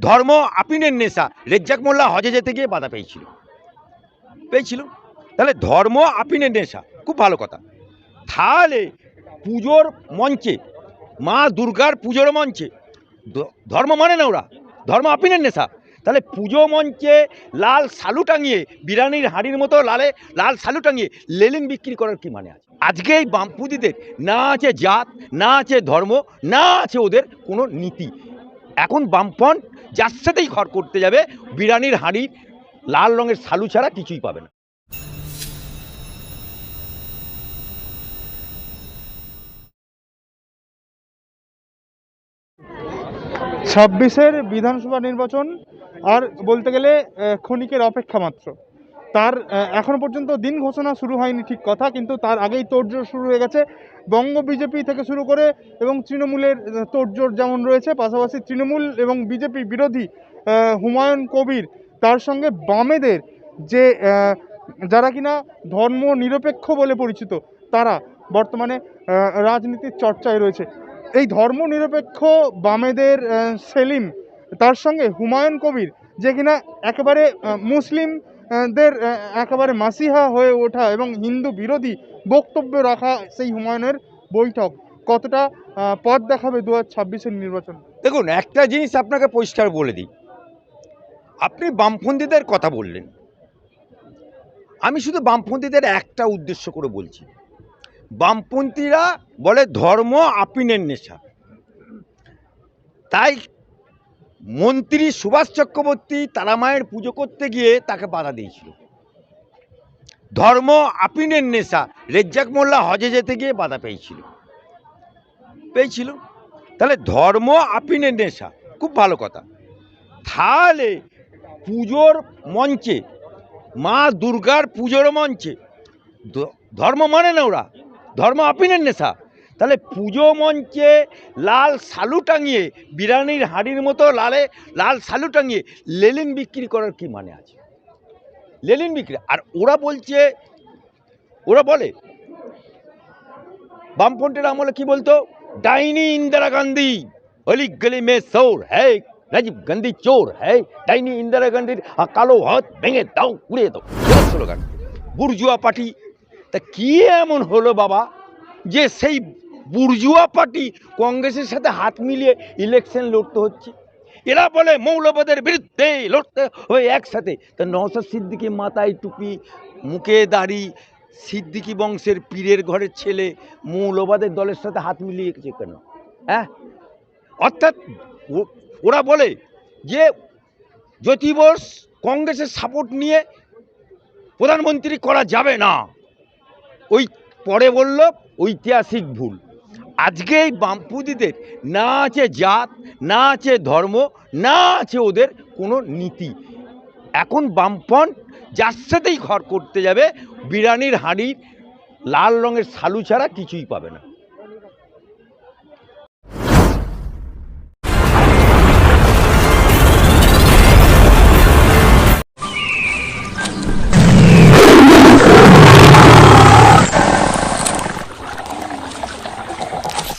ধর্ম আপিনের নেশা, রেজ্জাক মোল্লা হজে যেতে গিয়ে বাধা পেয়েছিল। তাহলে ধর্ম আপিনের নেশা, খুব ভালো কথা। তাহলে পুজোর মঞ্চে, মা দুর্গার পুজোর মঞ্চে ধর্ম মানে না ওরা, ধর্ম আপিনের নেশা। তাহলে পুজো মঞ্চে লাল সালু টাঙিয়ে, বিরিয়ানির হাঁড়ির মতো লাল সালু টাঙিয়ে লেলিন বিক্রি করার কি মানে আছে? আজকে এই বামপুদিদের না আছে জাত, না আছে ধর্ম, না আছে ওদের কোনো নীতি। এখন বামফ্রন্ট যার সাথেই ঘর করতে যাবে, বিরিয়ানির হাঁড়ির লাল রঙের সালু ছাড়া কিছুই পাবে না। ছাব্বিশের বিধানসভা নির্বাচন আর বলতে গেলে ক্ষণিকের অপেক্ষা মাত্র। তার এখনো পর্যন্ত দিন ঘোষণা শুরু হয়নি ঠিক কথা, কিন্তু তার আগেই তোড়জোড় শুরু হয়ে গেছে বঙ্গ বিজেপি থেকে শুরু করে, এবং তৃণমূলের তোড়জোড় যেমন রয়েছে, পাশাপাশি তৃণমূল এবং বিজেপি বিরোধী হুমায়ুন কবির, তার সঙ্গে বামেদের যে যারা কিনা ধর্ম নিরপেক্ষ বলে পরিচিত, তারা বর্তমানে রাজনীতির চর্চায় রয়েছে। এই ধর্ম নিরপেক্ষ বামেদের সেলিম, তার সঙ্গে হুমায়ুন কবির, যে কিনা একেবারে মুসলিমদের একেবারে মাসিহা হয়ে ওঠা এবং হিন্দু বিরোধী বক্তব্য রাখা সেই হুমায়ুনের বৈঠক কতটা পথ দেখাবে 2026-এর নির্বাচন? দেখুন, একটা জিনিস আপনাকে পরিষ্কার বলে দিই, আপনি বামপন্থীদের কথা বললেন, আমি শুধু বামপন্থীদের একটা উদ্দেশ্য করে বলছি। বামপন্থীরা বলে ধর্ম আপিনের নেশা, তাই মন্ত্রী সুভাষ চক্রবর্তী তারামায়ের পুজো করতে গিয়ে তাকে বাধা দিয়েছিল। ধর্ম আপিনের নেশা, রেজ্জাক মোল্লা হজে যেতে গিয়ে বাধা পেয়েছিল। তাহলে ধর্ম আপিনের নেশা, খুব ভালো কথা। তাহলে পুজোর মঞ্চে, মা দুর্গার পুজোর মঞ্চে ধর্ম মানে না ওরা, ধর্ম আপিনের নেশা। তাহলে পুজো মঞ্চে লাল সালু টাঙিয়ে, বিরিয়ানির হাঁড়ির মতো লাল সালু টাঙিয়ে লেলিন বিক্রি করার কি মানে আছে? লেলিন বিক্রি। আর ওরা বলে বামফ্রন্টের আমলে কি বলতো, ডাইনি ইন্দিরা গান্ধী অলি গলি মে চোর হ্যায়, রাজীব গান্ধী চোর হ্যায়, ডাইনি ইন্দিরা গান্ধীর কালো হাত ভেঙে দাও, উড়িয়ে দাও, স্লোগান। বুর্জুয়া পার্টি, তা কি এমন হলো বাবা যে সেই বুর্জুয়া পার্টি কংগ্রেসের সাথে হাত মিলিয়ে ইলেকশন লড়তে হচ্ছে? এরা বলে মৌলবাদের বিরুদ্ধে লড়তে হবে একসাথে। তা নওশাদ সিদ্দিকী মাথায় টুপি, মুখে দাড়ি, সিদ্দিকী বংশের পীরের ঘরের ছেলে মৌলবাদের দলের সাথে হাত মিলিয়েছে কেন? হ্যাঁ, অর্থাৎ ওরা বলে যে জ্যোতি বোস কংগ্রেসের সাপোর্ট নিয়ে প্রধানমন্ত্রী করা যাবে না। ওই পরে বলল ঐতিহাসিক ভুল। আজকে এই বামপন্থীদের না আছে জাত, না আছে ধর্ম, না আছে ওদের কোনো নীতি। এখন বামফ্রন্ট যার সাথেই ঘর করতে যাবে, বিরিয়ানির হাঁড়ির লাল রঙের সালু ছাড়া কিছুই পাবে না।